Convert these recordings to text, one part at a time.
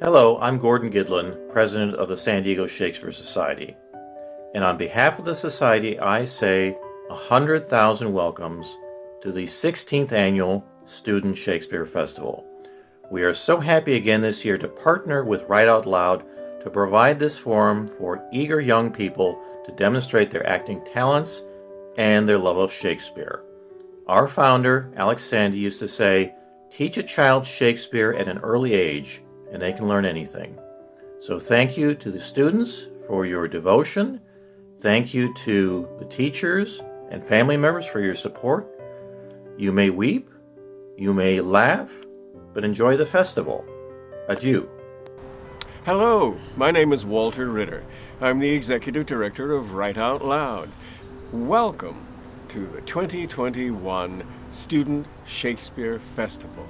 Hello, I'm Gordon Gidlin, President of the San Diego Shakespeare Society. And on behalf of the Society, I say 100,000 welcomes to the 16th Annual Student Shakespeare Festival. We are so happy again this year to partner with Write Out Loud to provide this forum for eager young people to demonstrate their acting talents and their love of Shakespeare. Our founder, Alex Sandy, used to say, "Teach a child Shakespeare at an early age, and they can learn anything." So thank you to the students for your devotion. Thank you to the teachers and family members for your support. You may weep, you may laugh, but enjoy the festival. Adieu. Hello, my name is Walter Ritter. I'm the Executive Director of Write Out Loud. Welcome to the 2021 Student Shakespeare Festival.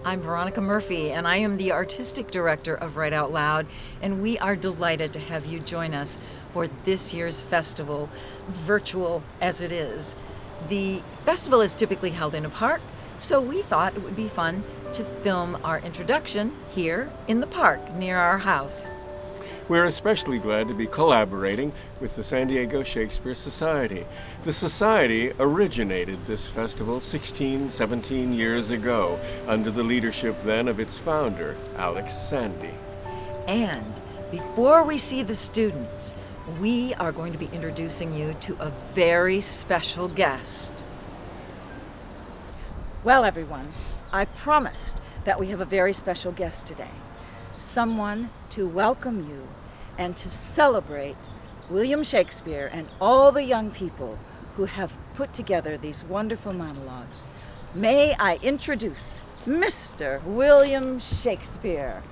I'm Veronica Murphy, and I am the Artistic Director of Write Out Loud, and we are delighted to have you join us for this year's festival, virtual as it is. The festival is typically held in a park, so we thought it would be fun to film our introduction here in the park near our house. We're especially glad to be collaborating with the San Diego Shakespeare Society. The Society originated this festival 17 years ago under the leadership then of its founder, Alex Sandy. And before we see the students, we are going to be introducing you to a very special guest. Well, everyone, I promised that we have a very special guest today. Someone to welcome you and to celebrate William Shakespeare and all the young people who have put together these wonderful monologues. May I introduce Mr. William Shakespeare.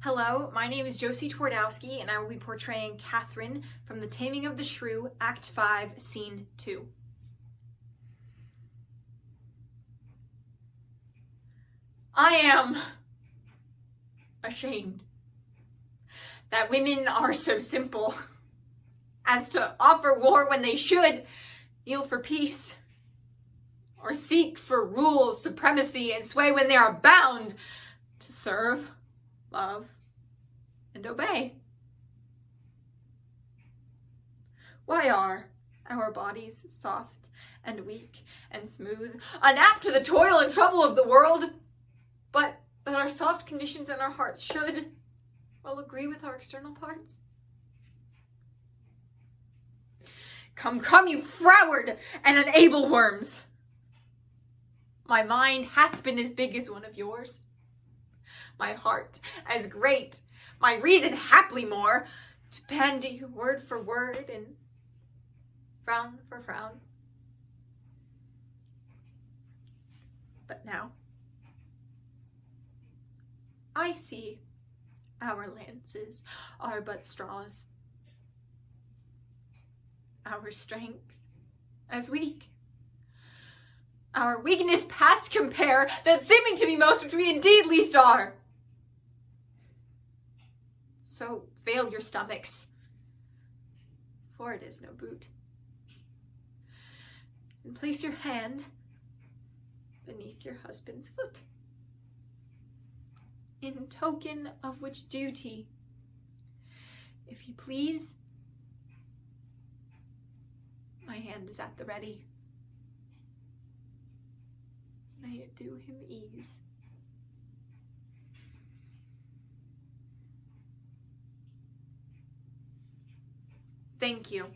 Hello, my name is Josie Twardowski, and I will be portraying Catherine from The Taming of the Shrew, Act 5, Scene 2. I am ashamed that women are so simple as to offer war when they should kneel for peace, or seek for rule, supremacy, and sway when they are bound to serve, love, and obey. Why are our bodies soft and weak and smooth, unapt to the toil and trouble of the world, but that our soft conditions and our hearts should well agree with our external parts? Come, come, you froward and unable worms! My mind hath been as big as one of yours, my heart as great, my reason haply more, to bandy you word for word and frown for frown. But now I see our lances are but straws, our strength as weak, our weakness past compare, that seeming to be most which we indeed least are. So veil your stomachs, for it is no boot, and place your hand beneath your husband's foot, in token of which duty, if you please, my hand is at the ready. May it do him ease. Thank you.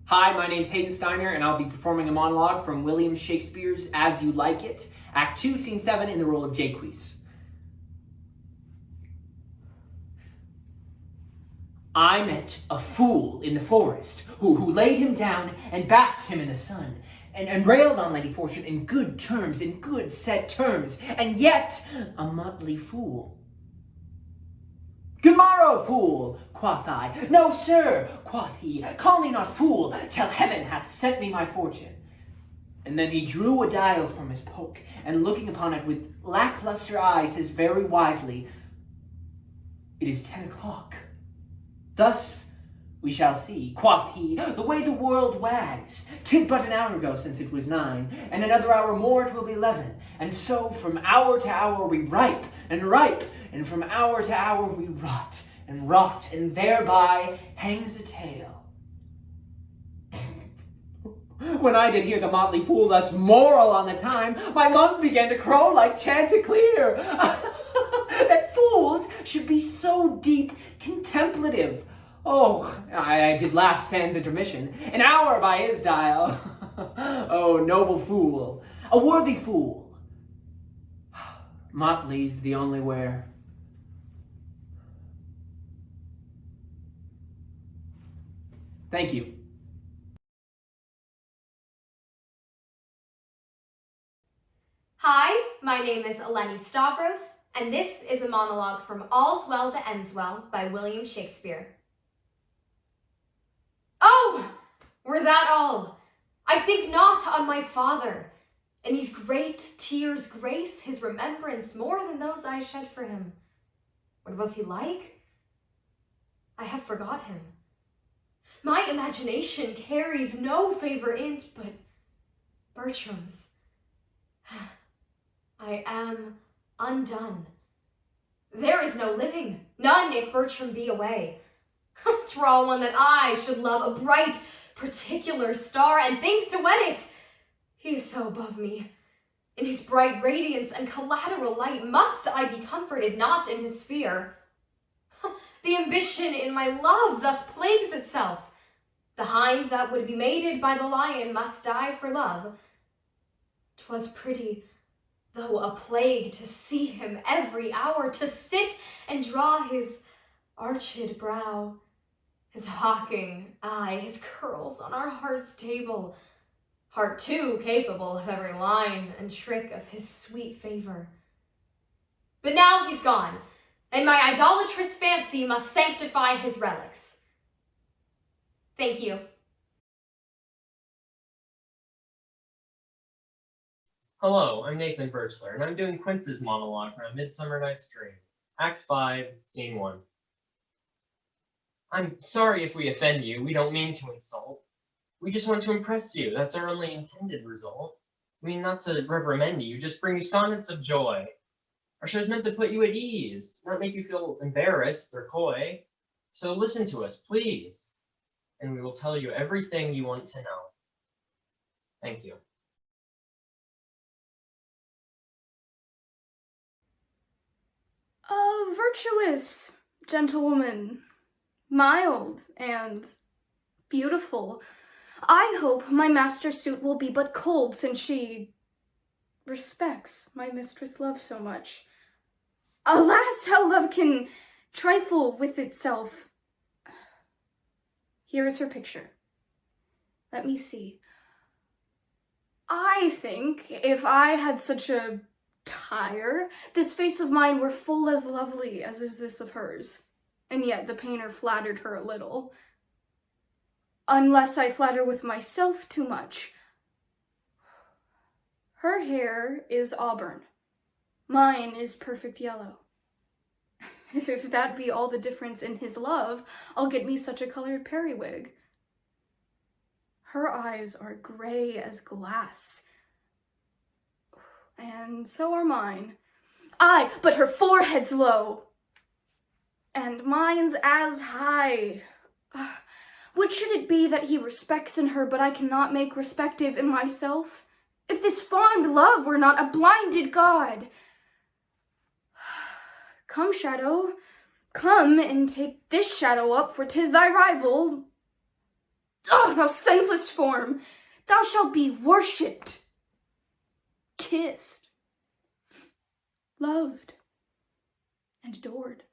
Hi, my name's Hayden Steiner, and I'll be performing a monologue from William Shakespeare's As You Like It, Act 2, Scene 7, in the role of Jaques. I met a fool in the forest who laid him down and basked him in the sun, and railed on Lady Fortune in good terms, in good set terms, and yet a motley fool. "Good morrow, fool," quoth I. "No, sir," quoth he, "call me not fool, till heaven hath sent me my fortune." And then he drew a dial from his poke, and looking upon it with lackluster eyes, says very wisely, "It is 10 o'clock. Thus we shall see," quoth he, "the way the world wags. 'Tis but an hour ago since it was 9, and another hour more 'twill be 11. And so from hour to hour we ripe, and from hour to hour we rot, and thereby hangs a tale." When I did hear the motley fool thus moral on the time, my lungs began to crow like chanticleer. That fools should be so deep contemplative. Oh, I did laugh sans intermission. An hour by his dial. Oh, noble fool, a worthy fool. Motley's the only wear. Thank you. Hi, my name is Eleni Stavros, and this is a monologue from All's Well That Ends Well by William Shakespeare. Oh, were that all? I think not on my father, and these great tears grace his remembrance more than those I shed for him. What was he like? I have forgot him. My imagination carries no favor in't but Bertram's. I am undone. There is no living, none if Bertram be away. 'Twere one that I should love, a bright, particular star, and think to wed it. He is so above me. In his bright radiance and collateral light must I be comforted, not in his fear. The ambition in my love thus plagues itself. The hind that would be mated by the lion must die for love. 'Twas pretty, though a plague, to see him every hour, to sit and draw his arched brow, his hawking eye, his curls on our heart's table, heart too capable of every line and trick of his sweet favor. But now he's gone, and my idolatrous fancy must sanctify his relics. Thank you. Hello, I'm Nathan Birchler, and I'm doing Quince's monologue from A Midsummer Night's Dream, Act 5, Scene 1. I'm sorry if we offend you. We don't mean to insult. We just want to impress you. That's our only intended result. We mean not to reprimand you, just bring you sonnets of joy. Our show's meant to put you at ease, not make you feel embarrassed or coy. So listen to us, please, and we will tell you everything you want to know. Thank you. A virtuous gentlewoman, mild and beautiful. I hope my master's suit will be but cold, since she respects my mistress' love so much. Alas, how love can trifle with itself. Here is her picture. Let me see. I think if I had such a tire, this face of mine were full as lovely as is this of hers, and yet the painter flattered her a little. Unless I flatter with myself too much. Her hair is auburn. Mine is perfect yellow. If that be all the difference in his love, I'll get me such a colored periwig. Her eyes are gray as glass, and so are mine. Aye, but her forehead's low, and mine's as high. What should it be that he respects in her, but I cannot make respective in myself? If this fond love were not a blinded god. Come, shadow, come and take this shadow up, for 'tis thy rival. Oh, thou senseless form, thou shalt be worshipped, kissed, loved, and adored.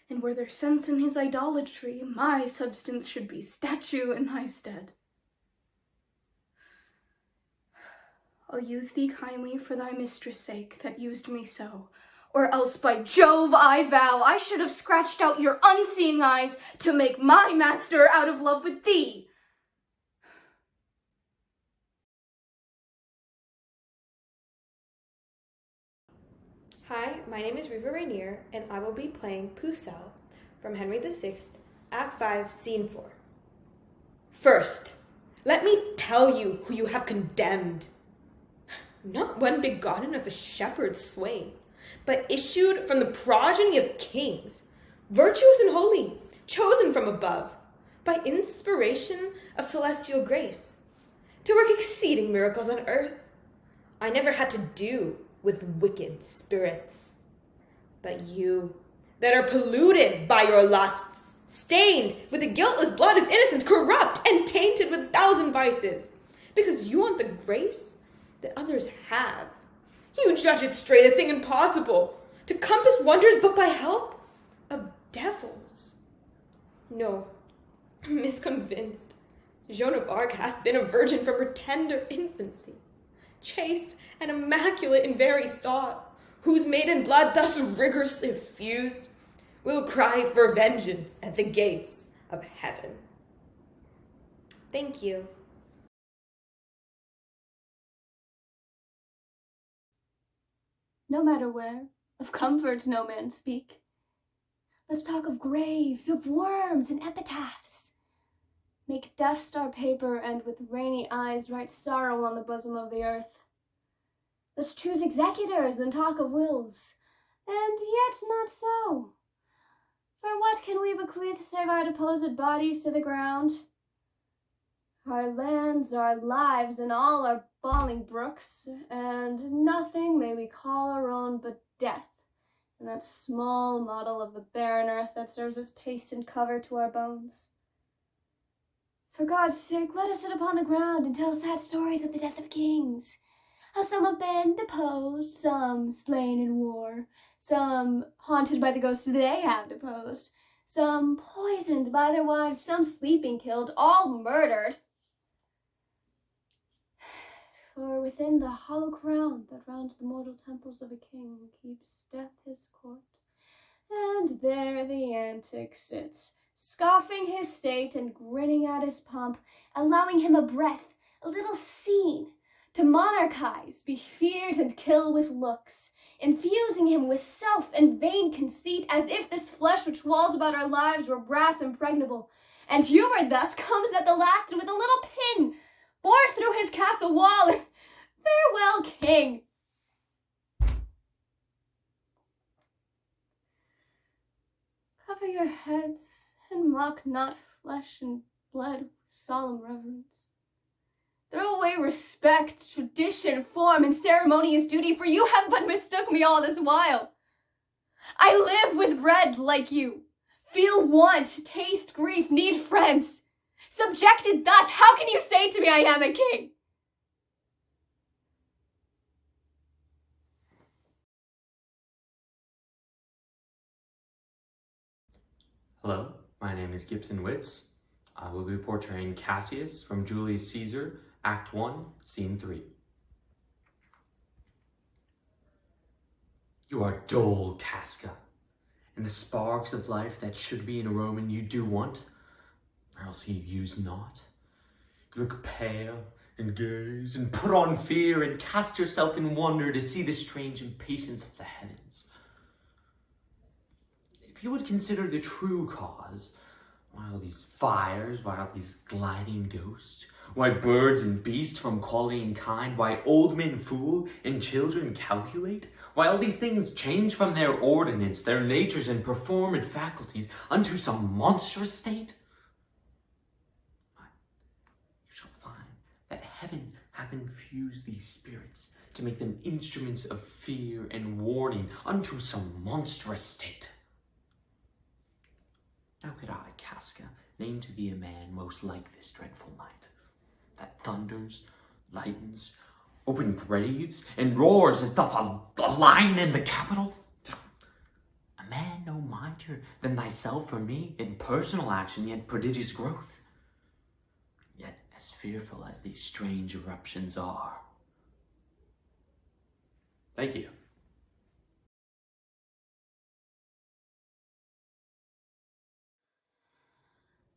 And were there sense in his idolatry, my substance should be statue in thy stead. I'll use thee kindly for thy mistress' sake that used me so, or else by Jove I vow I should have scratched out your unseeing eyes to make my master out of love with thee. Hi, my name is Riva Rainier, and I will be playing Pucelle from Henry VI, Act 5, Scene 4. First, let me tell you who you have condemned. Not one begotten of a shepherd's swain, but issued from the progeny of kings, virtuous and holy, chosen from above, by inspiration of celestial grace, to work exceeding miracles on earth. I never had to do with wicked spirits, but you, that are polluted by your lusts, stained with the guiltless blood of innocence, corrupt and tainted with 1,000 vices, because you want the grace that others have. You judge it straight a thing impossible, to compass wonders but by help of devils. No, misconvinced, Joan of Arc hath been a virgin from her tender infancy, chaste and immaculate in very thought, whose maiden blood thus rigorously fused will cry for vengeance at the gates of heaven. Thank you. No matter where, of comforts no man speak. Let's talk of graves, of worms and epitaphs. Make dust our paper, and with rainy eyes write sorrow on the bosom of the earth. Let's choose executors and talk of wills, and yet not so. For what can we bequeath save our deposed bodies to the ground? Our lands, our lives, and all our bawling brooks, and nothing may we call our own but death, and that small model of the barren earth that serves as paste and cover to our bones. For God's sake, let us sit upon the ground and tell sad stories of the death of kings, how some have been deposed, some slain in war, some haunted by the ghosts they have deposed, some poisoned by their wives, some sleeping killed, all murdered. For within the hollow crown that round the mortal temples of a king keeps death his court, and there the antic sits, scoffing his state and grinning at his pomp, allowing him a breath, a little scene, to monarchize, be feared and kill with looks, infusing him with self and vain conceit, as if this flesh which walls about our lives were brass impregnable, and humor thus comes at the last, and with a little pin bores through his castle wall, and farewell, king. Cover your heads, and mock not flesh and blood with solemn reverence. Throw away respect, tradition, form, and ceremonious duty, for you have but mistook me all this while. I live with bread like you, feel want, taste grief, need friends. Subjected thus, how can you say to me I am a king? Hello, my name is Gibson Witz. I will be portraying Cassius from Julius Caesar, Act 1, Scene 3. You are dull, Casca, and the sparks of life that should be in a Roman you do want, or else you use not. You look pale, and gaze, and put on fear, and cast yourself in wonder to see the strange impatience of the heavens. If you would consider the true cause, why all these fires, why all these gliding ghosts, why birds and beasts from calling kind, why old men fool and children calculate, why all these things change from their ordinance, their natures and performed faculties unto some monstrous state, you shall find that heaven hath infused these spirits to make them instruments of fear and warning unto some monstrous state. Now could I, Casca, name to thee a man most like this dreadful night, that thunders, lightens, open graves, and roars as doth a lion in the Capitol? A man no mightier than thyself or me in personal action, yet prodigious growth, yet as fearful as these strange eruptions are. Thank you.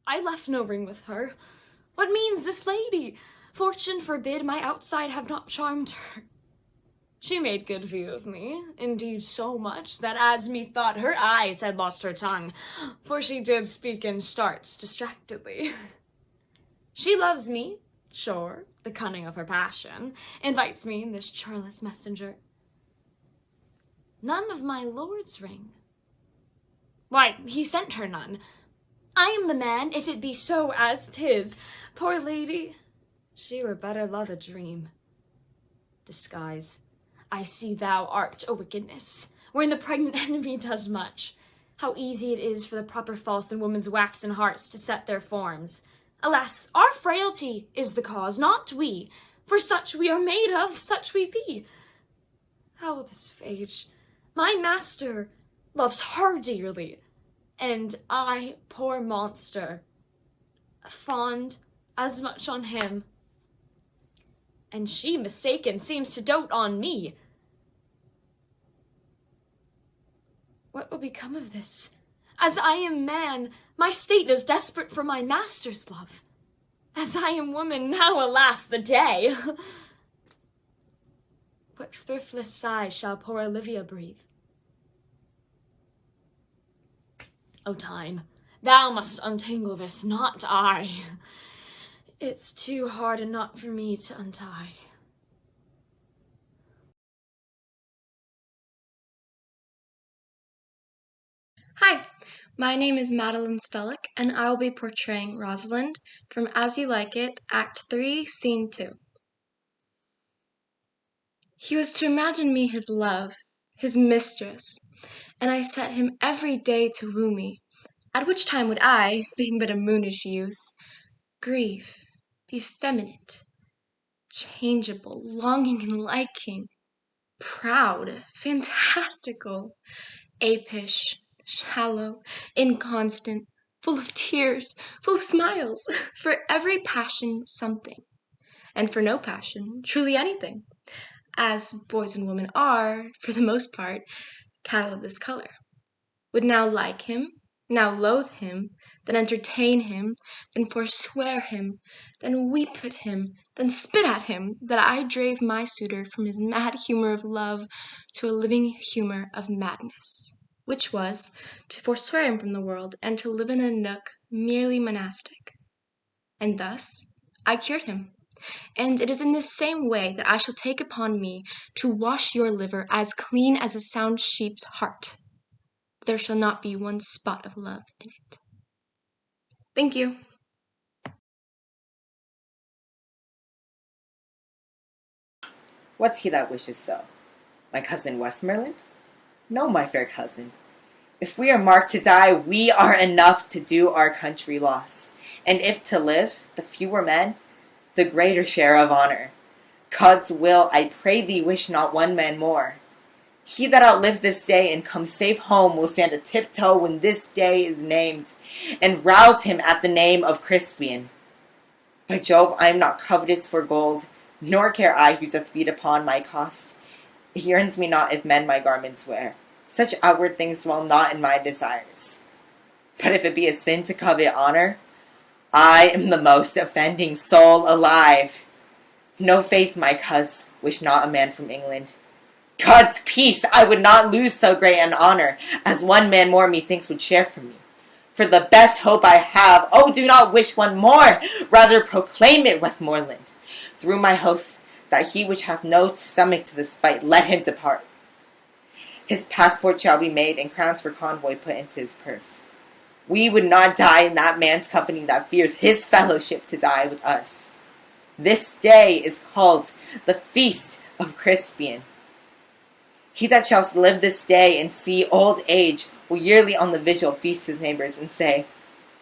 I left no ring with her. What means this lady? Fortune forbid my outside have not charmed her. She made good view of me, indeed so much that as methought her eyes had lost her tongue, for she did speak in starts distractedly. She loves me, sure, the cunning of her passion invites me in this churlish messenger. None of my lord's ring. Why, he sent her none. I am the man, if it be so as 'tis. Poor lady, she were better love a dream. Disguise. I see thou art a wickedness, wherein the pregnant enemy does much. How easy it is for the proper false in women's waxen hearts to set their forms. Alas, our frailty is the cause, not we, for such we are made of, such we be. How will this phage? My master loves her dearly, and I, poor monster, fond as much on him. And she, mistaken, seems to dote on me. What will become of this? As I am man, my state is desperate for my master's love. As I am woman, now alas the day. What thriftless sighs shall poor Olivia breathe? O time, thou must untangle this, not I. It's too hard a knot for me to untie. Hi, my name is Madeline Stellick, and I will be portraying Rosalind from As You Like It, Act 3, Scene 2. He was to imagine me his love, his mistress, and I set him every day to woo me, at which time would I, being but a moonish youth, grieve, be effeminate, changeable, longing and liking, proud, fantastical, apish, shallow, inconstant, full of tears, full of smiles, for every passion something, and for no passion truly anything, as boys and women are, for the most part, cattle of this color, would now like him, now loathe him, then entertain him, then forswear him, then weep at him, then spit at him, that I drave my suitor from his mad humor of love to a living humor of madness, which was to forswear him from the world and to live in a nook merely monastic. And thus I cured him. And it is in this same way that I shall take upon me to wash your liver as clean as a sound sheep's heart. There shall not be one spot of love in it. Thank you. What's he that wishes so? My cousin Westmoreland? No, my fair cousin. If we are marked to die, we are enough to do our country loss. And if to live, the fewer men, the greater share of honor. God's will, I pray thee, wish not one man more. He that outlives this day and comes safe home will stand a tiptoe when this day is named, and rouse him at the name of Crispian. By Jove, I am not covetous for gold, nor care I who doth feed upon my cost. It yearns me not if men my garments wear. Such outward things dwell not in my desires. But if it be a sin to covet honor, I am the most offending soul alive. No faith, my coz, wish not a man from England. God's peace, I would not lose so great an honor, as one man more methinks would share from me. For the best hope I have, oh, do not wish one more, rather proclaim it, Westmoreland, through my host, that he which hath no stomach to this fight, let him depart. His passport shall be made, and crowns for convoy put into his purse. We would not die in that man's company that fears his fellowship to die with us. This day is called the Feast of Crispian. He that shall live this day and see old age will yearly on the vigil feast his neighbors and say,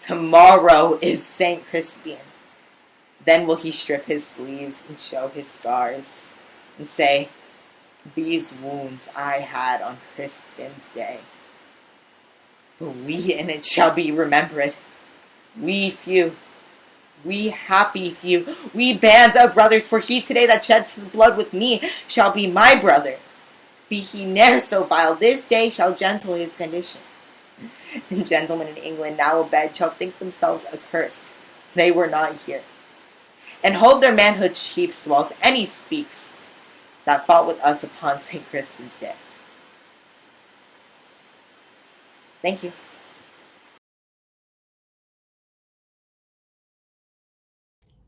tomorrow is Saint Crispian. Then will he strip his sleeves and show his scars and say, these wounds I had on Crispian's day. But we in it shall be remembered. We few, we happy few, we band of brothers, for he today that sheds his blood with me shall be my brother. Be he ne'er so vile, this day shall gentle his condition. And gentlemen in England now abed shall think themselves accursed. They were not here. And hold their manhood chiefs whilst any speaks that fought with us upon St. Crispin's Day. Thank you.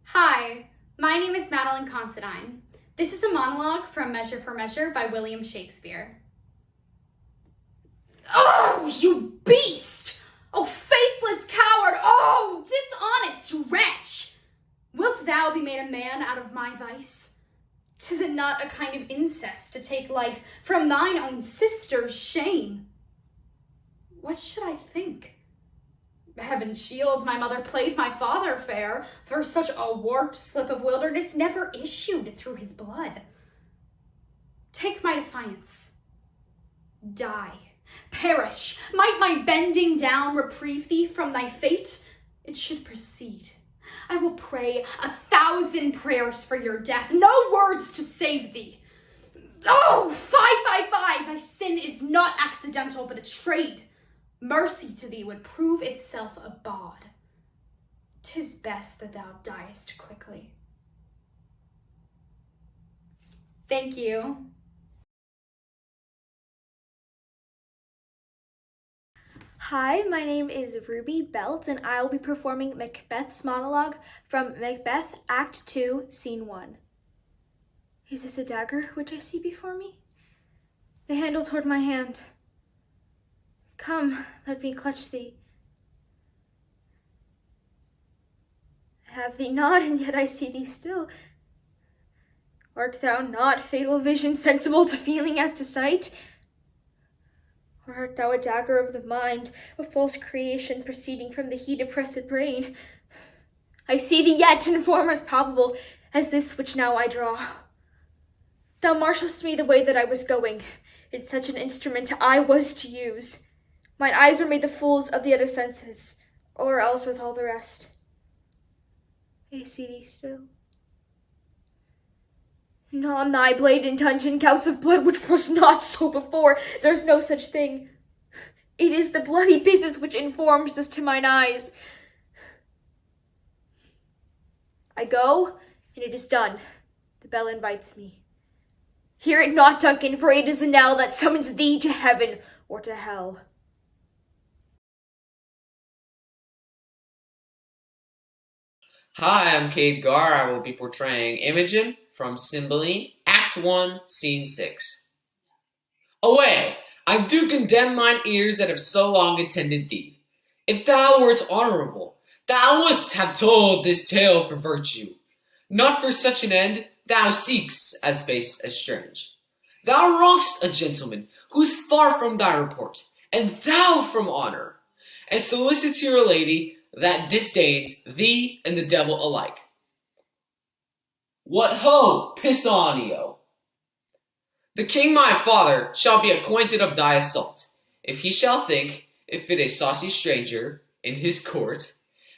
Hi, my name is Madeline Considine. This is a monologue from Measure for Measure by William Shakespeare. Oh, you beast! Oh, faithless coward! Oh, dishonest wretch! Wilt thou be made a man out of my vice? 'Tis it not a kind of incest to take life from thine own sister's shame? What should I think? Heaven shield, my mother played my father fair, for such a warped slip of wilderness never issued through his blood. Take my defiance. Die. Perish. Might my bending down reprieve thee from thy fate? It should proceed. I will pray 1,000 prayers for your death, no words to save thee. Oh, fie! Thy sin is not accidental, but a trade. Mercy to thee would prove itself a bawd. 'Tis best that thou diest quickly. Thank you. Hi, my name is Ruby Belt, and I will be performing Macbeth's monologue from Macbeth, Act 2, Scene 1. Is this a dagger which I see before me? The handle toward my hand. Come, let me clutch thee. I have thee not, and yet I see thee still. Art thou not, fatal vision, sensible to feeling as to sight? Or art thou a dagger of the mind, a false creation proceeding from the heat-oppressed brain? I see thee yet, in form as palpable as this which now I draw. Thou marshalst me the way that I was going. In such an instrument I was to use. Mine eyes were made the fools of the other senses, or else with all the rest. I see thee still. And on thy blade in dungeon gouts of blood, which was not so before. There's no such thing. It is the bloody business which informs us to mine eyes. I go, and it is done. The bell invites me. Hear it not, Duncan, for it is a knell that summons thee to heaven or to hell. Hi, I'm Cade Garr. I will be portraying Imogen from Cymbeline, Act 1, Scene 6. Away! I do condemn mine ears that have so long attended thee. If thou wert honourable, thou wouldst have told this tale for virtue. Not for such an end thou seek'st as base as strange. Thou wrong'st a gentleman who's far from thy report, and thou from honour, and solicit to your lady that disdains thee and the devil alike. What ho, Pisanio! The king my father shall be acquainted of thy assault, if he shall think it fit a saucy stranger in his court,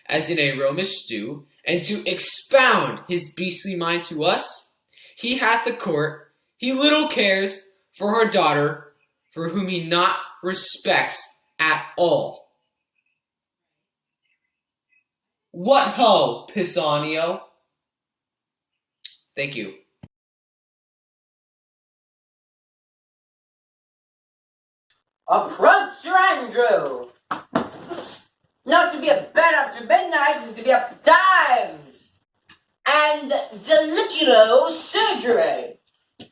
as in a Romish stew, and to expound his beastly mind to us. He hath a court, he little cares for her daughter, for whom he not respects at all. What ho, Pisanio! Thank you. Approach Sir Andrew! Not to be up bed after midnight is to be up times, and deliculo surgery,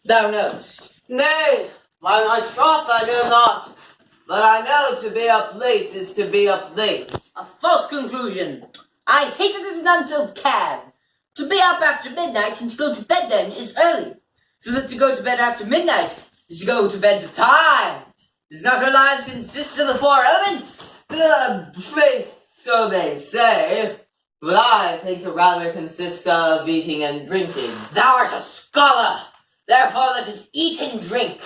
thou knowest. Nay, by my troth I know not, but I know to be up late is to be up late. A false conclusion. I hate it as an unfilled can. To be up after midnight and to go to bed then is early, so that to go to bed after midnight is to go to bed betimes. Does not our lives consist of the four elements? Faith, so they say, but I think it rather consists of eating and drinking. Thou art a scholar, therefore let us eat and drink.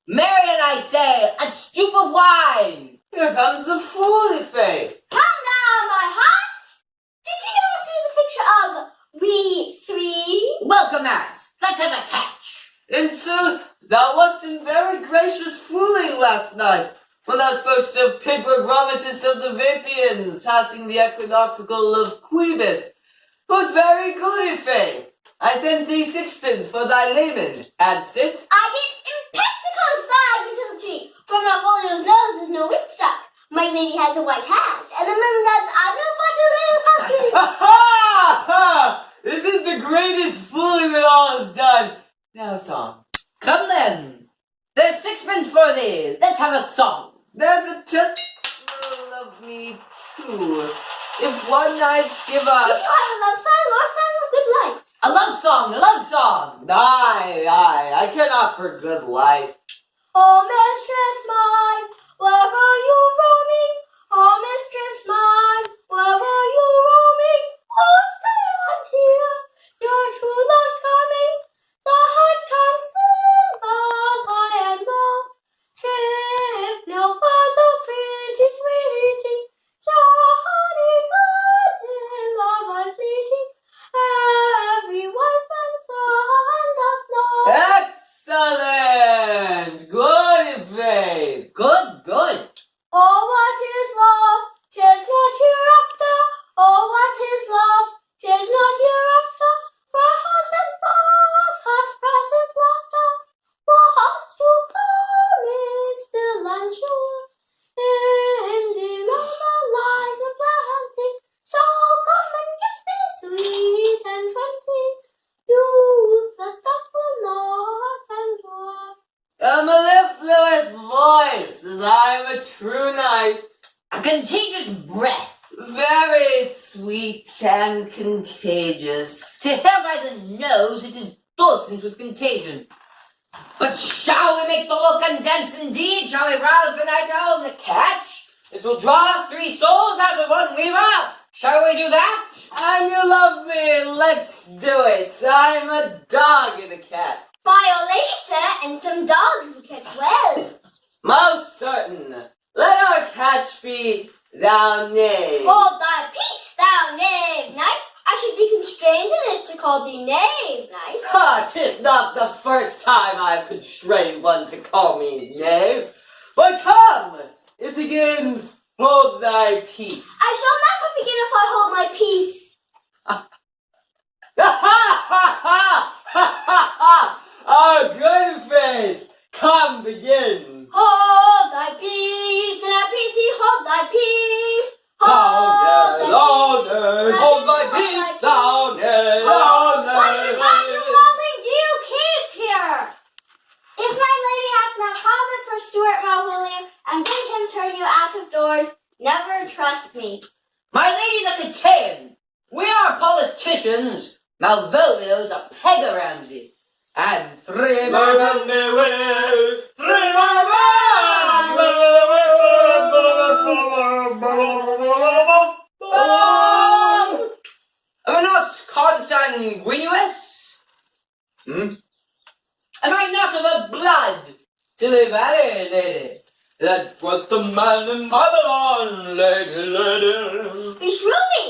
Marion, I say, a stoup of wine. Here comes the fooly faith. Come now, my hearts! Did you ever see the picture of we three? Welcome, Ass. Let's have a catch. In sooth, thou wast in very gracious fooling last night, when thou spokest of Pigrogrometus of the Vapians, passing the equinoctial of Quibus. 'Twas very good, i' faith. I sent thee sixpence for thy layman, hadst it? I did impeccable slide into the tree. From my folio's nose is no whipstock. My lady has a white hat, and the mermaid's I know but a little country. Ha ha! This is the greatest fooling that all is done. Now, song. Come then. There's sixpence for thee. Let's have a song. There's a just love me too. If one night's give up. Did you have a love song or a song of good life? A love song, a love song. Aye, I care not for good life. Oh, mistress mine, where are you roaming? Oh, mistress mine, where are you roaming? Oh, stay on here, your true love's coming. The heart can sing of high and low. If no other pretty sweeting, Johnny's in lovers meeting. Every wise man's son doth know. Excellent! Good, Faith. Good. Oh, what is love? 'Tis not hereafter. Oh, what is love? 'Tis not hereafter. Where hearts and paths hath present laughter. For hearts to come is still and sure. In dilemma lies a plenty. So come and kiss me, sweet and twenty. Youth the stuff will not endure. A mellifluous voice, as I'm a true knight. A contagious breath. Very sweet and contagious. To hair by the nose, it is dulcet with contagion. But shall we make the look and dance indeed? Shall we rouse the night owl and the catch? It will draw 3 souls out of 1 weaver. Shall we do that? And you love me, let's do it. I'm a dog and a cat. By your lady, sir, and some dogs will catch well. Most certain. Let our catch be thou knave. Hold thy peace, thou knave knight. I should be constrained in it to call thee knave knight. Ha! 'Tis not the first time I've constrained one to call me knave. But come! It begins, hold thy peace. I shall never begin if I hold my peace. Ha ha ha ha ha ha! Oh, good Faith! Come, begin. Hold thy peace, and I pray thee hold thy peace. Hold thy peace, thou knave. What ruling do you keep here? If my lady hath not called it for Stuart Malvolio, and bid him turn you out of doors, never trust me. My lady's a Cataean. We are politicians. Malvolio's a Pegaramsey. And 3 men away, 3 Are not consanguineous? Am I not of a blood to the valley, lady? That's what the man in Babylon, lady. Beshrew me!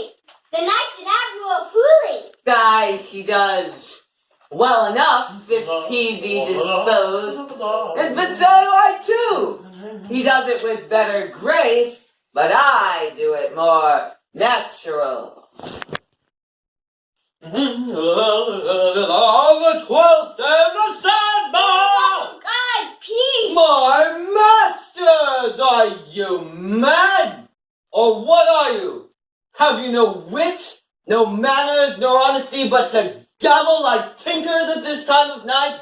The knight's an admiral fooling. Aye, he does. Well enough, if he be disposed. But so do I too. He does it with better grace, but I do it more natural. The 12th day of December! Oh, God, peace! My masters, are you mad? Or what are you? Have you no wit, no manners, nor honesty, but to gabble like tinkers at this time of night?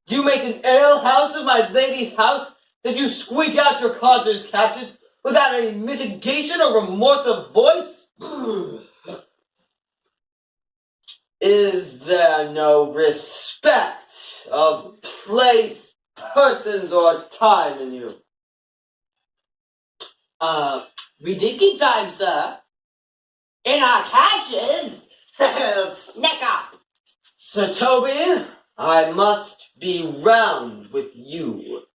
Do you make an ale house of my lady's house, that you squeak out your causers' catches without any mitigation or remorse of voice? Is there no respect of place, persons, or time in you? We did keep time, sir. In our catches. Sneak up. Sir Toby, I must be round with you.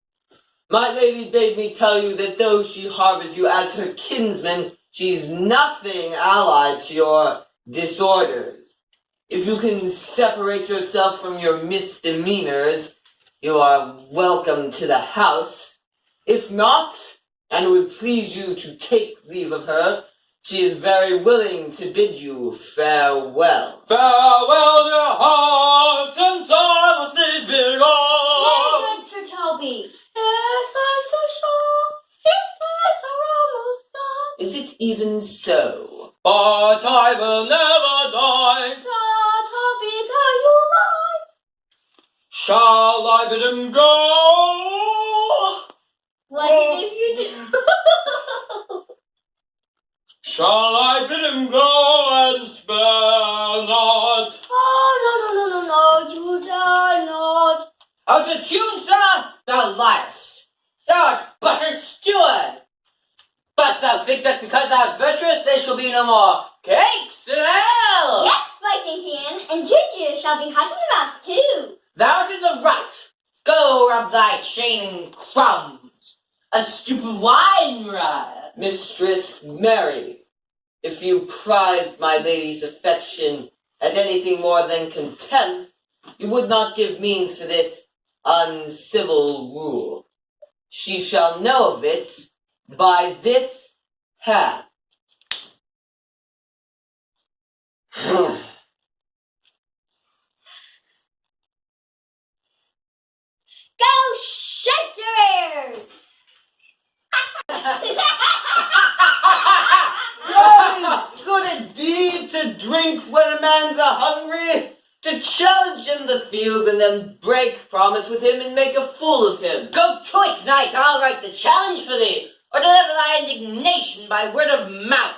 My lady bade me tell you that though she harbors you as her kinsman, she's nothing allied to your disorders. If you can separate yourself from your misdemeanors, you are welcome to the house. If not, and it would please you to take leave of her, she is very willing to bid you farewell. Farewell, dear heart. even so. But I will never die. Toby, there you lie. Shall I bid him go? What if you do? Shall I bid him go and spare not? Oh, no, you dare not. Out of tune, sir, thou liest. Thou art but a steward. Dost thou think that because thou art virtuous, there shall be no more cakes in hell? Yes, by St. Anne, and Ginger shall be hot in the mouth too. Thou art in the right. Go rub thy chain in crumbs. A stoup of wine, Mariah. Mistress Mary, if you prized my lady's affection at anything more than contempt, you would not give means for this uncivil rule. She shall know of it by this hand. Go shake your ears. Good indeed to drink when a man's a-hungry, to challenge in the field and then break promise with him and make a fool of him. Go to it, knight, I'll write the challenge for thee, or deliver thy indignation by word of mouth.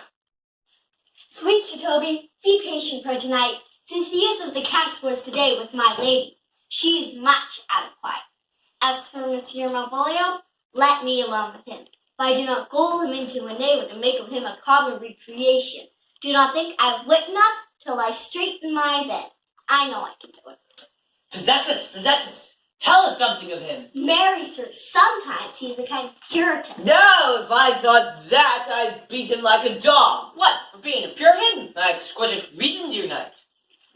Sweet Sir Toby, be patient for tonight, since the youth of the count was today with my lady. She is much out of quiet. As for Monsieur Malvolio, let me alone with him. If I do not gull him into a knave and make of him a common recreation, do not think I have wit enough till I straighten my bed. I know I can do it. Possess us. Tell us something of him. Marry, sir, sometimes he is a kind of Puritan. No, if I thought that, I'd beat him like a dog. What, for being a Puritan? Thy exquisite reason, dear knight.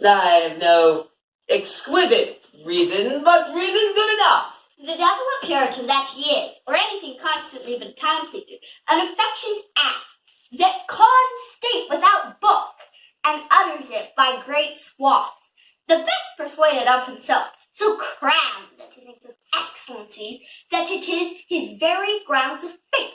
I have no exquisite reason, but reason good enough. The devil a Puritan that he is, or anything constantly but time pleaser, an affectionate ass, that cons state without book, and utters it by great swaths, the best persuaded of himself, so crammed that he thinks of excellencies, that it is his very grounds of faith,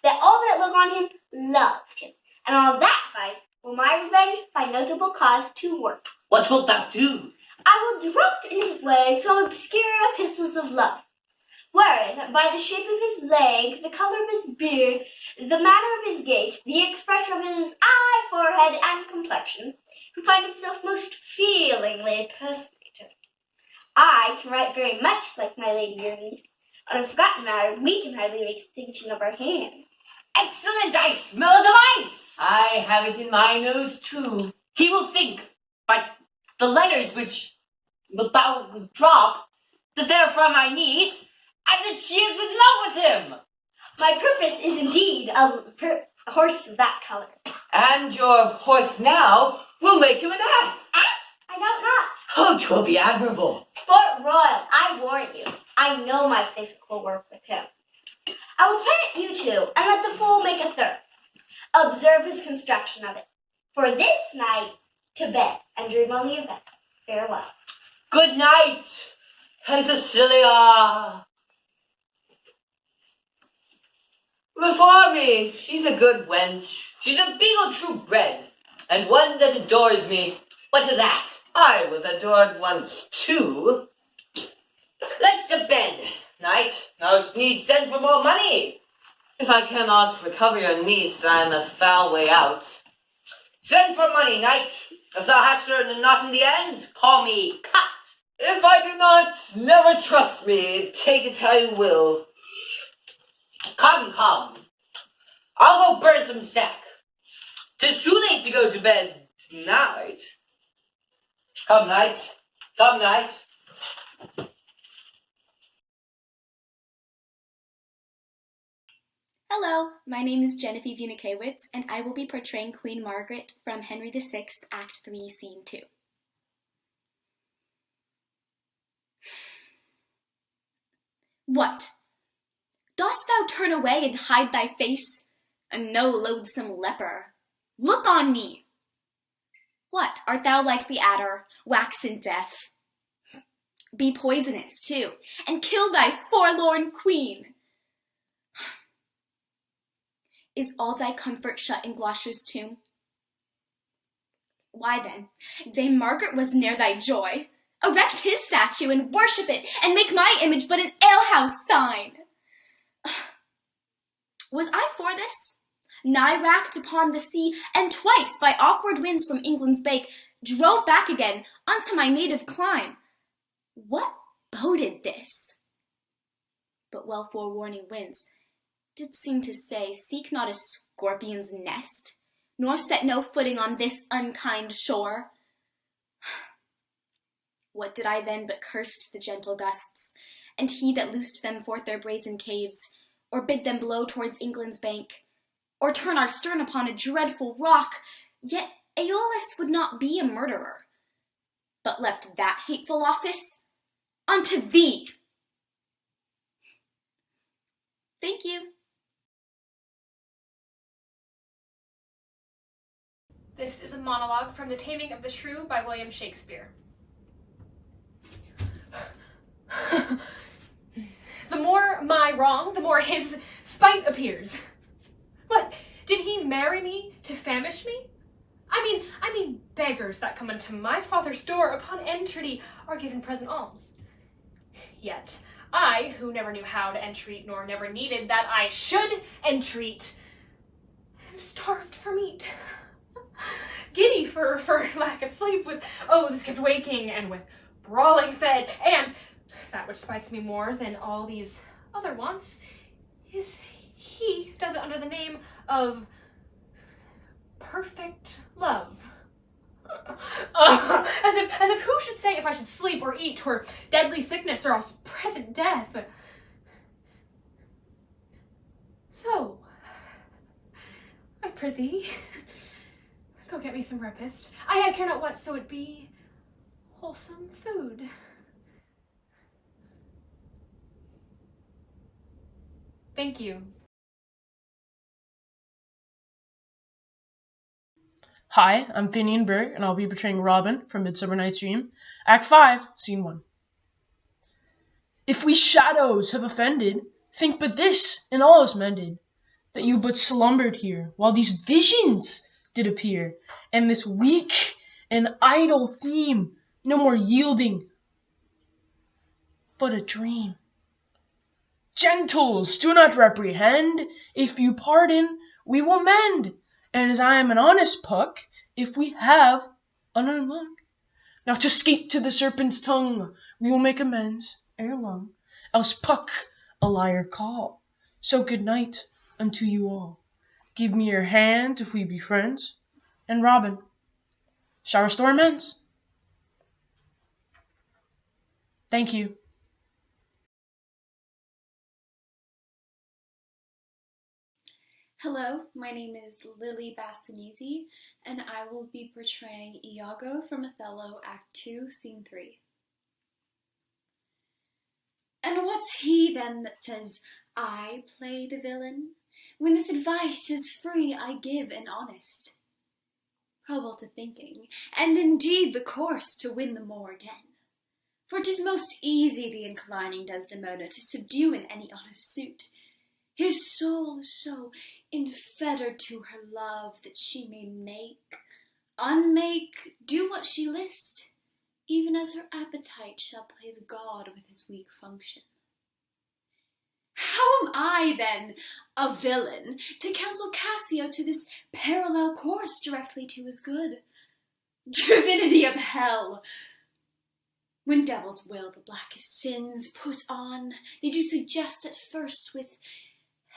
that all that look on him love him, and on that vice will my revenge find notable cause to work. What wilt thou do? I will drop in his way some obscure epistles of love, wherein, by the shape of his leg, the colour of his beard, the manner of his gait, the expression of his eye, forehead, and complexion, he find himself most feelingly persuaded. I can write very much like my lady your niece. On a forgotten matter, we can hardly make distinction of our hand. Excellent, I smell a device. I have it in my nose, too. He will think, by the letters which thou wilt drop, that they are from my niece, and that she is in love with him. My purpose is indeed a horse of that colour. And your horse now will make him an ass. Ass? I doubt not. Oh, 'twill be admirable. Sport royal, I warn you. I know my physical work with him. I will plant you two, and let the fool make a third. Observe his construction of it. For this night, to bed, and dream on the event. Farewell. Good night, Penthesilea. Before me, she's a good wench. She's a beagle true bred, and one that adores me. What of that? I was adored once, too. Let's to bed, knight. No need send for more money. If I cannot recover your niece, I'm a foul way out. Send for money, knight. If thou hast her not in the end, call me cut. If I do not, never trust me. Take it how you will. Come. I'll go burn some sack. 'Tis too late to go to bed tonight. Come, knight. Hello, my name is Genevieve Unikewicz, and I will be portraying Queen Margaret from Henry VI, Act 3, Scene 2. What? Dost thou turn away and hide thy face? I'm no loathsome leper. Look on me! What, art thou like the adder, waxen deaf? Be poisonous, too, and kill thy forlorn queen! Is all thy comfort shut in Gloucester's tomb? Why then, Dame Margaret was ne'er thy joy. Erect his statue and worship it, and make my image but an alehouse sign. Was I for this? Nigh racked upon the sea, and twice by awkward winds from England's bake drove back again unto my native clime. What boded this? But well forewarning winds did seem to say, seek not a scorpion's nest, nor set no footing on this unkind shore. What did I then but curse the gentle gusts, and he that loosed them forth their brazen caves, or bid them blow towards England's bank, or turn our stern upon a dreadful rock? Yet Aeolus would not be a murderer, but left that hateful office unto thee. Thank you. This is a monologue from The Taming of the Shrew by William Shakespeare. The more my wrong, the more his spite appears. What, did he marry me to famish me? I mean, beggars that come unto my father's door upon entreaty are given present alms. Yet I, who never knew how to entreat, nor never needed that I should entreat, am starved for meat. Giddy for lack of sleep, with oaths kept waking, and with brawling fed, and that which spites me more than all these other wants is he does it under the name of perfect love. As if who should say if I should sleep or eat, or deadly sickness, or else present death. So, I prithee, go get me some repast. I care not what, so it be wholesome food. Thank you. Hi, I'm Finian Berg, and I'll be portraying Robin from Midsummer Night's Dream, Act 5, Scene 1. If we shadows have offended, think but this, and all is mended, that you but slumbered here, while these visions did appear, and this weak and idle theme no more yielding, but a dream. Gentles, do not reprehend. If you pardon, we will mend. And as I am an honest puck, if we have unearned luck, now to skate to the serpent's tongue, we will make amends ere long. Else puck a liar call. So good night unto you all. Give me your hand if we be friends. And Robin, shall restore amends. Thank you. Hello, my name is Lily Bassanese, and I will be portraying Iago from Othello, Act 2, Scene 3. And what's he then that says, I play the villain, when this advice is free I give and honest? Probable to thinking, and indeed the course to win the more again. For 'tis most easy the inclining Desdemona to subdue in any honest suit. His soul is so infettered to her love that she may make, unmake, do what she list, even as her appetite shall play the god with his weak function. How am I, then, a villain, to counsel Cassio to this parallel course directly to his good? Divinity of hell! When devils will the blackest sins put on, they do suggest at first with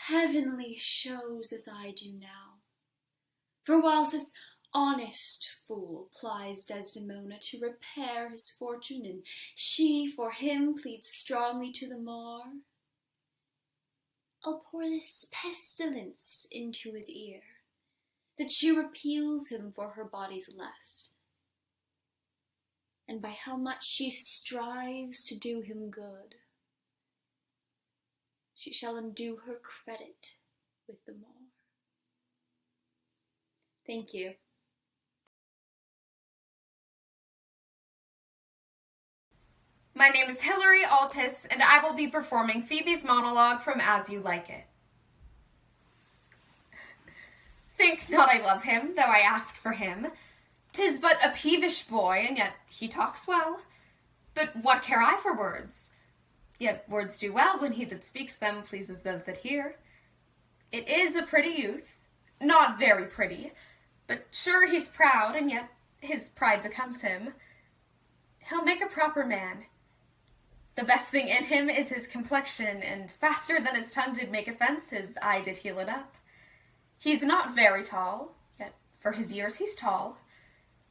heavenly shows as I do now. For whiles this honest fool plies Desdemona to repair his fortune, and she for him pleads strongly to the more, I'll pour this pestilence into his ear, that she repeals him for her body's lust, and by how much she strives to do him good, she shall endue her credit with the more. Thank you. My name is Hilary Altus, and I will be performing Phoebe's monologue from As You Like It. Think not I love him, though I ask for him. 'Tis but a peevish boy, and yet he talks well. But what care I for words? Yet words do well when he that speaks them pleases those that hear. It is a pretty youth, not very pretty, but sure he's proud, and yet his pride becomes him. He'll make a proper man. The best thing in him is his complexion, and faster than his tongue did make offense, his eye did heal it up. He's not very tall, yet for his years he's tall.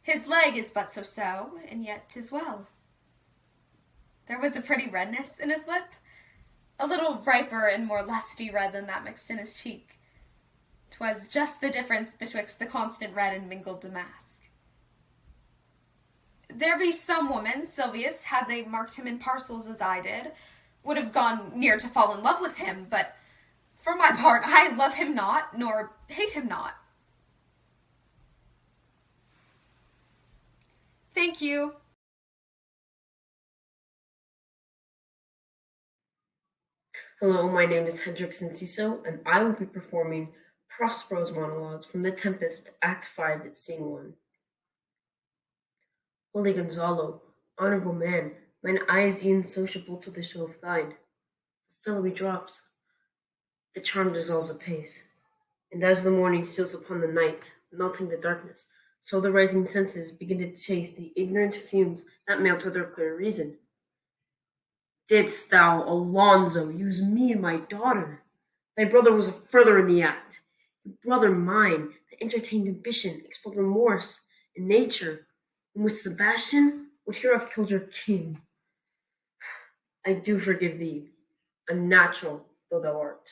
His leg is but so, and yet 'tis well. There was a pretty redness in his lip, a little riper and more lusty red than that mixed in his cheek. 'Twas just the difference betwixt the constant red and mingled damask. There be some women, Silvius, had they marked him in parcels as I did, would have gone near to fall in love with him, but for my part I love him not, nor hate him not. Thank you. Hello, my name is Hendrix Enciso, and I will be performing Prospero's monologues from The Tempest, Act 5, Scene 1. Holy Gonzalo, honorable man, mine eye is e'en sociable to the show of thine. The fellowy drops, the charm dissolves apace, and as the morning steals upon the night, melting the darkness, so the rising senses begin to chase the ignorant fumes that mail to their clear reason. Didst thou, Alonso, use me and my daughter? Thy brother was a further in the act. Your brother mine, that entertained ambition, expelled remorse and nature, and with Sebastian would hereof killed your king. I do forgive thee, unnatural though thou art.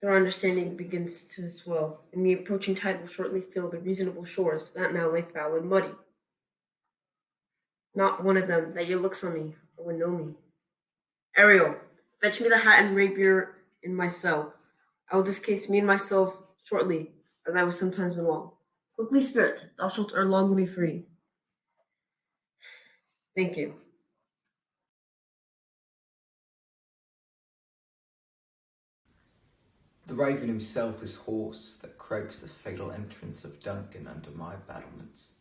Their understanding begins to swell, and the approaching tide will shortly fill the reasonable shores that now lay foul and muddy. Not one of them that yet looks on me or would know me. Ariel, fetch me the hat and rapier in my cell. I will discase me and myself shortly, as I was sometimes been long. Quickly, spirit, thou shalt ere long be free. Thank you. The raven himself is hoarse that croaks the fatal entrance of Duncan under my battlements.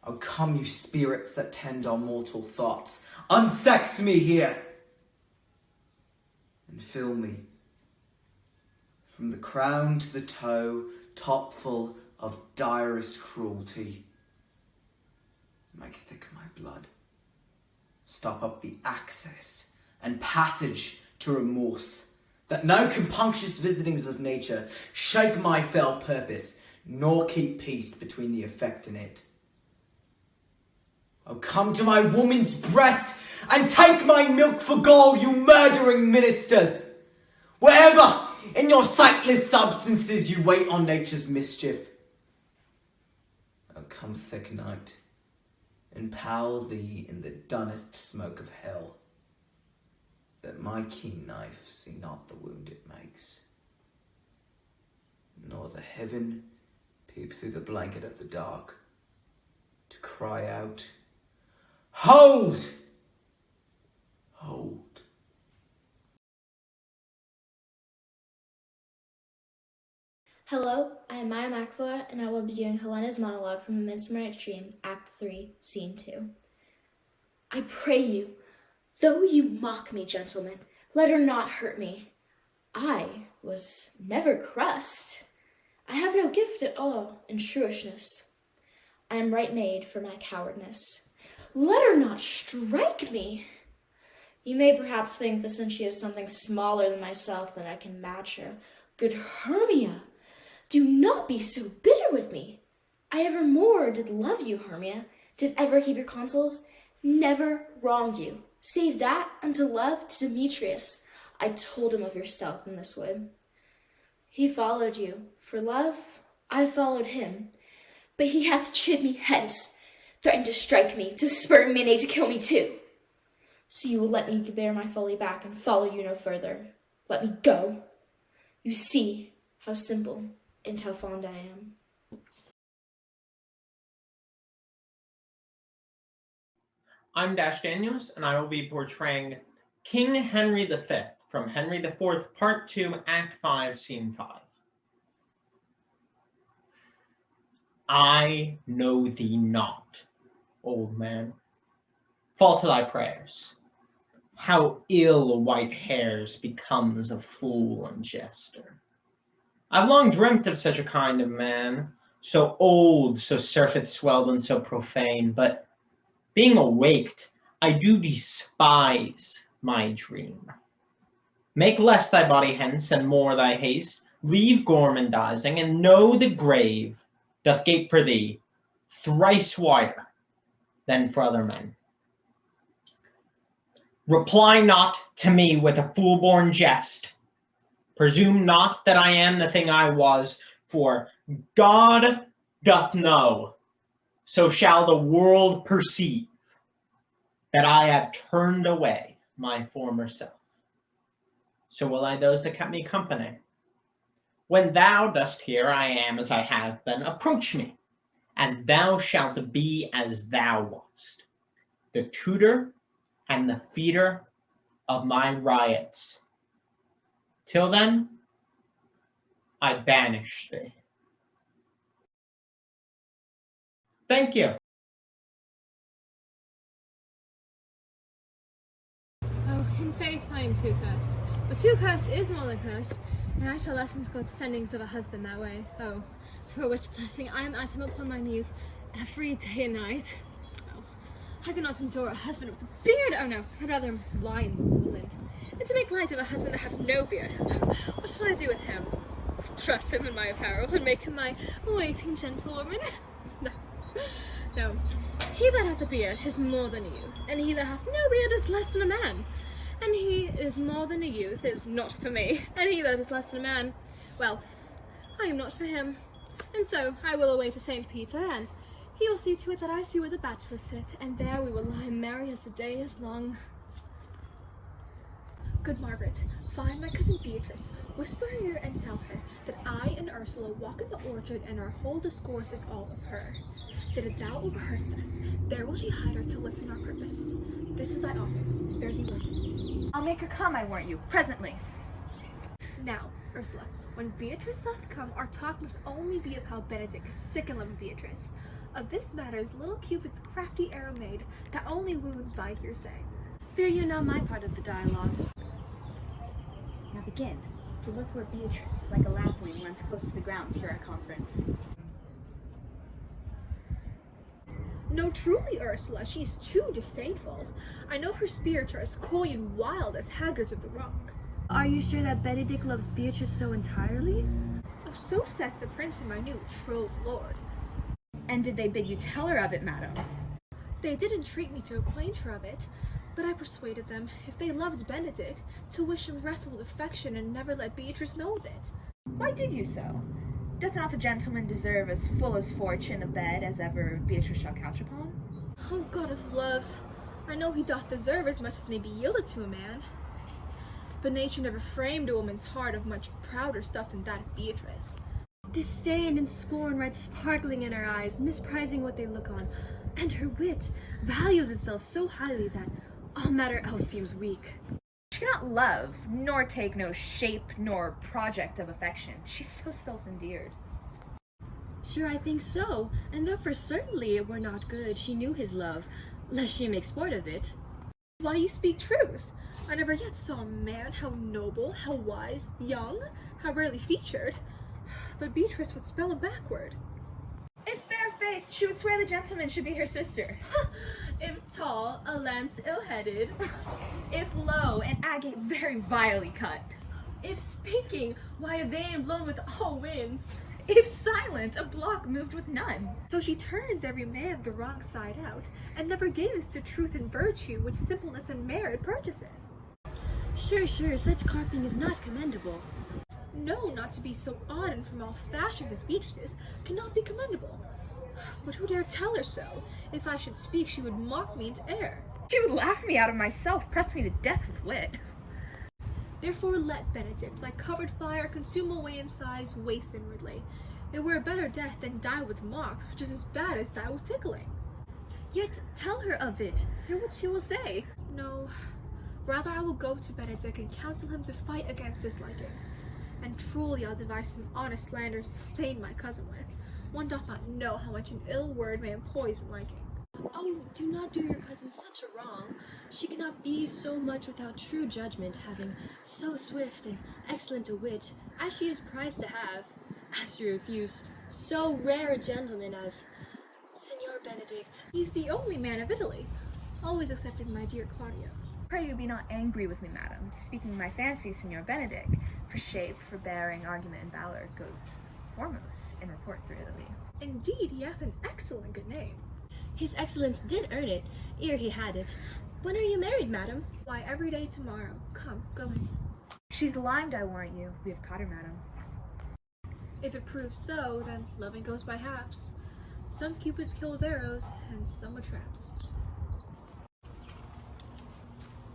Oh, come, you spirits that tend our mortal thoughts, unsex me here, and fill me, from the crown to the toe, top full of direst cruelty. Make thick my blood, stop up the access and passage to remorse, that no compunctious visitings of nature shake my fell purpose, nor keep peace between the effect and it. Oh, come to my woman's breast and take my milk for gall, you murdering ministers! Wherever in your sightless substances you wait on nature's mischief. Oh, come thick night, impale thee in the dunnest smoke of hell, that my keen knife see not the wound it makes, nor the heaven peep through the blanket of the dark, to cry out, hold! Hold. Hello, I am Maya McAvoy, and I will be doing Helena's monologue from A Midsummer Night's Dream, Act 3, Scene 2. I pray you, though you mock me, gentlemen, let her not hurt me. I was never crushed. I have no gift at all in shrewishness. I am right made for my cowardness. Let her not strike me. You may perhaps think that since she is something smaller than myself that I can match her. Good Hermia, do not be so bitter with me. I evermore did love you, Hermia, did ever keep your counsels, never wronged you, save that unto love to Demetrius. I told him of yourself in this wood. He followed you. For love, I followed him. But he hath chid me hence, threatened to strike me, to spurn me, nay, to kill me too. So you will let me bear my folly back and follow you no further. Let me go. You see how simple and how fond I am. I'm Dash Daniels, and I will be portraying King Henry V from Henry IV, Part 2, Act 5, Scene 5. I know thee not, old man. Fall to thy prayers. How ill white hairs becomes a fool and jester. I've long dreamt of such a kind of man, so old, so surfeit-swelled, and so profane, but being awaked, I do despise my dream. Make less thy body hence, and more thy haste. Leave gormandizing, and know the grave doth gape for thee thrice wider than for other men. Reply not to me with a fool-born jest. Presume not that I am the thing I was, for God doth know, so shall the world perceive, that I have turned away my former self. So will I those that kept me company. When thou dost hear I am as I have been, approach me, and thou shalt be as thou wast, the tutor and the feeder of my riots. Till then, I banish thee. Thank you. Oh, in faith, I am too cursed. But too cursed is more than cursed, and I shall lessen God's sendings of a husband that way. Oh, for which blessing I am at him upon my knees every day and night. Oh, I cannot endure a husband with a beard. Oh no, I'd rather lie in the woolen. And to make light of a husband that have no beard, what shall I do with him? Dress him in my apparel and make him my waiting gentlewoman? No, no. He that hath a beard is more than a youth, and he that hath no beard is less than a man. And he is more than a youth is not for me, and he that is less than a man, well, I am not for him. And so I will away to St. Peter, and he will see to it that I see where the bachelors sit, and there we will lie merry as the day is long. Good Margaret, find my cousin Beatrice, whisper her ear and tell her that I and Ursula walk in the orchard and our whole discourse is all of her. Say that thou overheardst us, there will she hide her to listen our purpose. This is thy office, bear thee well. I'll make her come, I warrant you, presently. Now, Ursula, when Beatrice doth come, our talk must only be of how Benedict is sick in love with Beatrice. Of this matter is little Cupid's crafty arrow made, that only wounds by hearsay. Fear you not my part of the dialogue. Now begin, for look where Beatrice, like a lapwing, runs close to the ground to hear our conference. No, truly, Ursula, she is too disdainful. I know her spirits are as coy and wild as haggards of the rock. Are you sure that Benedict loves Beatrice so entirely? Oh, so says the prince and my new betrothed lord. And did they bid you tell her of it, madam? They did entreat me to acquaint her of it, but I persuaded them, if they loved Benedict, to wish him wrestle with affection and never let Beatrice know of it. Why did you so? Doth not the gentleman deserve as full as fortune a bed as ever Beatrice shall couch upon? Oh, God of love, I know he doth deserve as much as may be yielded to a man. But nature never framed a woman's heart of much prouder stuff than that of Beatrice. Disdain and scorn ride sparkling in her eyes, misprizing what they look on, and her wit values itself so highly that all matter else seems weak. She cannot love, nor take no shape nor project of affection. She's so self-endeared. Sure, I think so, and though for certainly it were not good she knew his love, lest she make sport of it. Why, you speak truth. I never yet saw a man how noble, how wise, young, how rarely featured. But Beatrice would spell him backward. If fair-faced, she would swear the gentleman should be her sister. If tall, a lance ill-headed. If low, an agate very vilely cut. If speaking, why a vein blown with all winds. If silent, a block moved with none. So she turns every man the wrong side out, and never gives to truth and virtue which simpleness and merit purchases. Sure, such carping is not commendable. No, not to be so odd and from all fashions as Beatrice's cannot be commendable. But who dare tell her so? If I should speak, she would mock me into air. She would laugh me out of myself, press me to death with wit. Therefore let Benedict, like covered fire, consume away in sighs, waste inwardly. It were a better death than die with mocks, which is as bad as die with tickling. Yet tell her of it, hear what she will say. No, Rather, I will go to Benedick and counsel him to fight against this liking. And truly I'll devise some honest slander to stain my cousin with. One doth not know how much an ill word may empoison liking. Oh, do not do your cousin such a wrong. She cannot be so much without true judgment, having so swift and excellent a wit as she is prized to have, as to refuse so rare a gentleman as Signor Benedict. He's the only man of Italy, always excepted my dear Claudio. Pray you be not angry with me, madam, speaking my fancy, Signor Benedick, for shape, for bearing, argument, and valor goes foremost in report through Italy. Indeed, he hath an excellent good name. His excellence did earn it, ere he had it. When are you married, madam? Why, every day tomorrow. Come, go in. She's limed, I warrant you. We have caught her, madam. If it proves so, then loving goes by haps. Some cupids kill with arrows, and some with traps.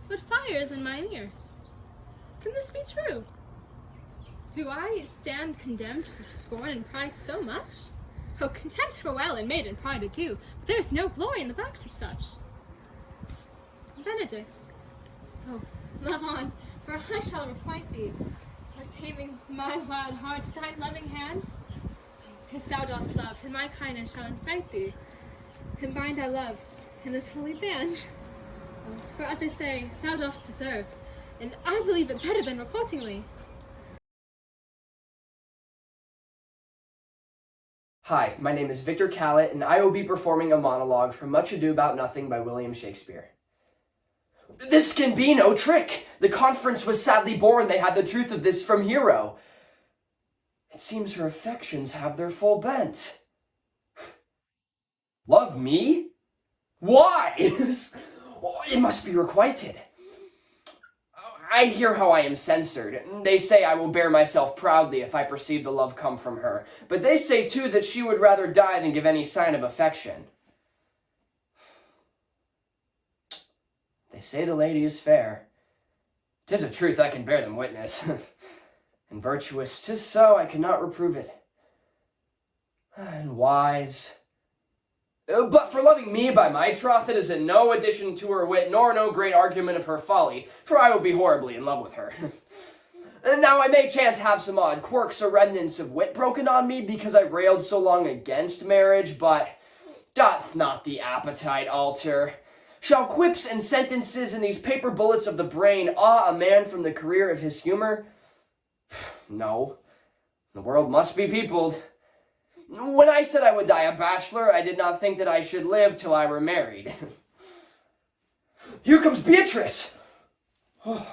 What fires in mine ears? Can this be true? Do I stand condemned for scorn and pride so much? Oh, contempt for well and maiden pride too, but there is no glory in the backs of such. Benedict, oh, love on, for I shall requite thee, of taming my wild heart with thy loving hand. If thou dost love, then my kindness shall incite thee, and bind our loves in this holy band. Oh, for others say, thou dost deserve, and I believe it better than reportingly. Hi, my name is Victor Callett, and I will be performing a monologue from Much Ado About Nothing by William Shakespeare. This can be no trick! The conference was sadly born, they had the truth of this from Hero. It seems her affections have their full bent. Love me? Why? It must be requited. I hear how I am censored. They say I will bear myself proudly if I perceive the love come from her. But they say, too, that she would rather die than give any sign of affection. They say the lady is fair. 'Tis a truth I can bear them witness. And virtuous, 'tis so, I cannot reprove it. And wise. But for loving me by my troth, it is in no addition to her wit, nor no great argument of her folly, for I will be horribly in love with her. Now I may chance have some odd quirks or remnants of wit broken on me, because I railed so long against marriage, but doth not the appetite alter? Shall quips and sentences and these paper bullets of the brain awe a man from the career of his humor? No, the world must be peopled. When I said I would die a bachelor, I did not think that I should live till I were married. Here comes Beatrice! Oh.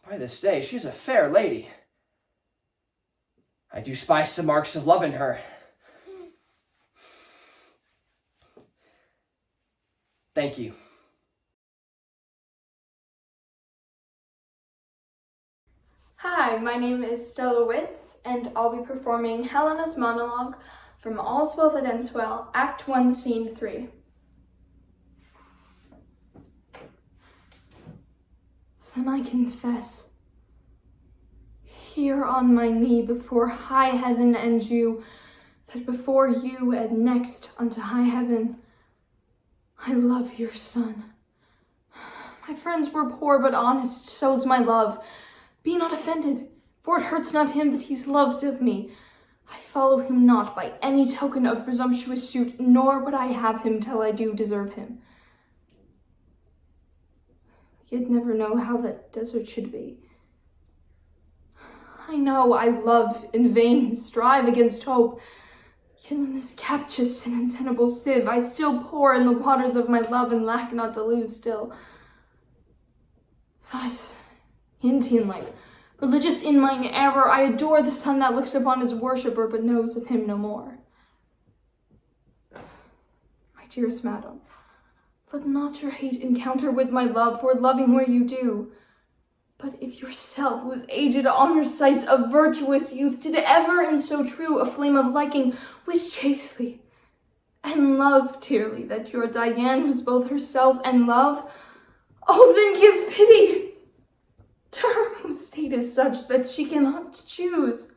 By this day, she's a fair lady. I do spy some marks of love in her. Thank you. Hi, my name is Stella Witz, and I'll be performing Helena's monologue from All's Well That Ends Well, Act 1, Scene 3. Then I confess, here on my knee before high heaven and you, that before you and next unto high heaven, I love your son. My friends were poor but honest, so's my love. Be not offended, for it hurts not him that he's loved of me. I follow him not by any token of presumptuous suit, nor would I have him till I do deserve him. You'd never know how that desert should be. I know I love in vain, strive against hope, yet in this captious and untenable sieve I still pour in the waters of my love and lack not to lose still. Thus, Indian-like, religious in mine error, I adore the sun that looks upon his worshipper, but knows of him no more. My dearest madam, let not your hate encounter with my love, for loving where you do. But if yourself, whose aged honor sights of virtuous youth, did ever in so true a flame of liking wish chastely, and love dearly, that your Diane was both herself and love, oh, then give pity to her whose state is such that she cannot choose,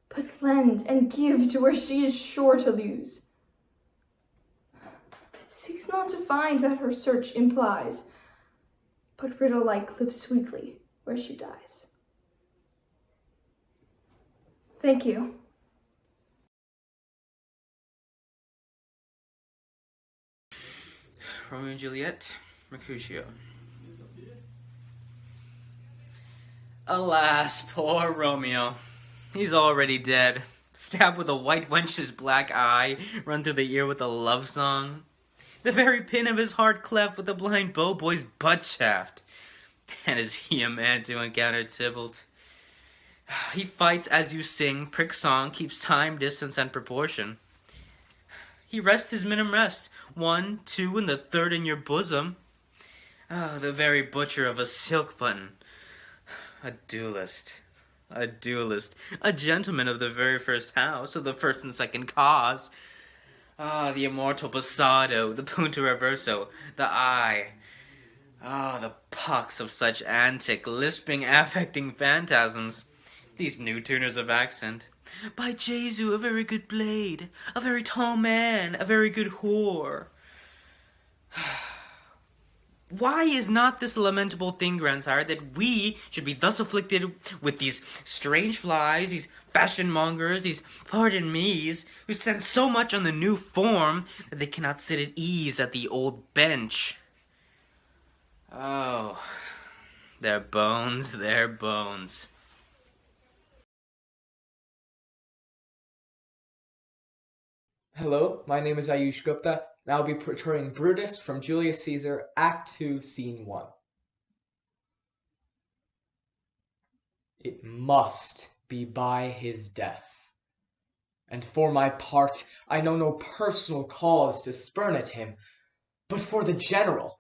but lend and give to where she is sure to lose. But seeks not to find that her search implies, but riddle-like lives sweetly where she dies. Thank you. Romeo and Juliet, Mercutio. Alas, poor Romeo. He's already dead. Stabbed with a white wench's black eye, run through the ear with a love song. The very pin of his heart cleft with a blind bow boy's butt shaft. And is he a man to encounter Tybalt? He fights as you sing, prick song, keeps time, distance, and proportion. He rests his minim rest, 1, 2, and the third in your bosom. Oh, the very butcher of a silk button. A duelist. A duelist. A gentleman of the very first house, of the first and second cause. Ah, the immortal passado, the punto reverso, the eye. Ah, the pox of such antic, lisping, affecting phantasms. These new tuners of accent. By Jesu, a very good blade, a very tall man, a very good whore. Why is not this a lamentable thing, grandsire, that we should be thus afflicted with these strange flies, these fashion mongers, these pardon me's, who sense so much on the new form that they cannot sit at ease at the old bench? Oh, their bones, their bones. Hello, my name is Ayush Gupta, and I'll be portraying Brutus from Julius Caesar, Act 2, Scene 1. It must be by his death. And for my part, I know no personal cause to spurn at him, but for the general.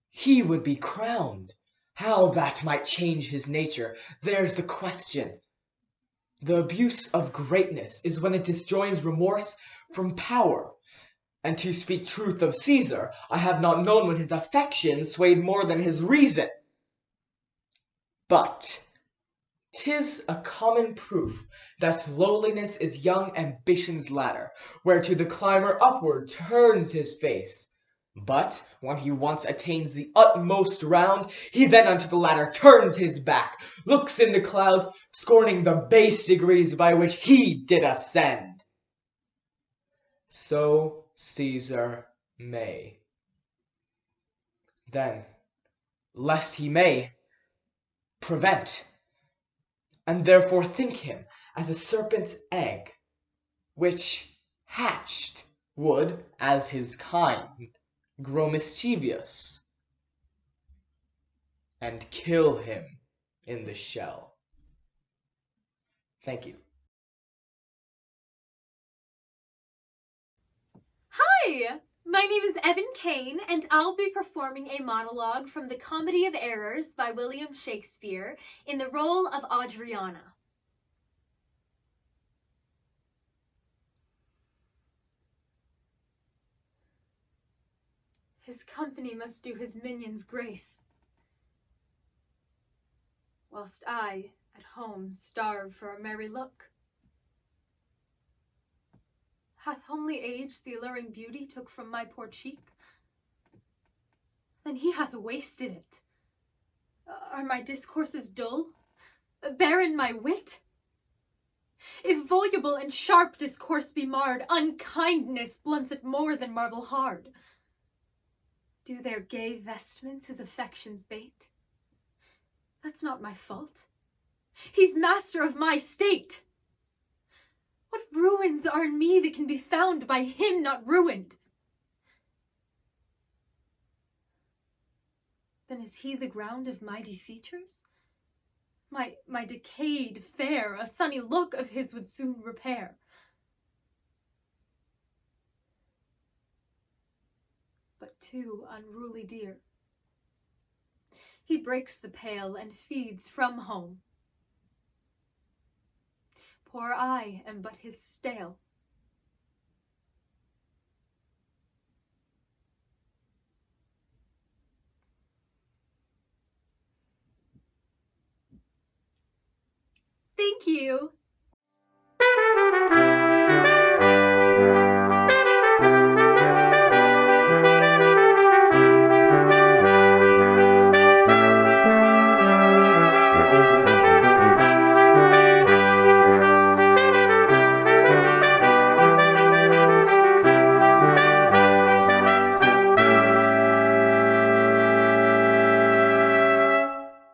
He would be crowned. How that might change his nature, there's the question. The abuse of greatness is when it disjoins remorse from power. And to speak truth of Caesar, I have not known when his affection swayed more than his reason. But 'tis a common proof that lowliness is young ambition's ladder, whereto the climber upward turns his face. But when he once attains the utmost round, he then unto the ladder turns his back, looks in the clouds, scorning the base degrees by which he did ascend. So Caesar may. Then, lest he may, prevent, and therefore think him as a serpent's egg, which hatched would, as his kind, grow mischievous, and kill him in the shell. Thank you. Hi! My name is Evan Kane, and I'll be performing a monologue from The Comedy of Errors by William Shakespeare in the role of Adriana. His company must do his minions grace, whilst I, at home, starve for a merry look. Hath homely age the alluring beauty took from my poor cheek? Then he hath wasted it. Are my discourses dull? Barren my wit? If voluble and sharp discourse be marred, unkindness blunts it more than marble hard. Do their gay vestments his affections bait? That's not my fault. He's master of my state. What ruins are in me that can be found by him not ruined? Then is he the ground of my defeatures? My decayed fair, a sunny look of his would soon repair. But too unruly dear. He breaks the pale and feeds from home. Poor I am but his stale. Thank you.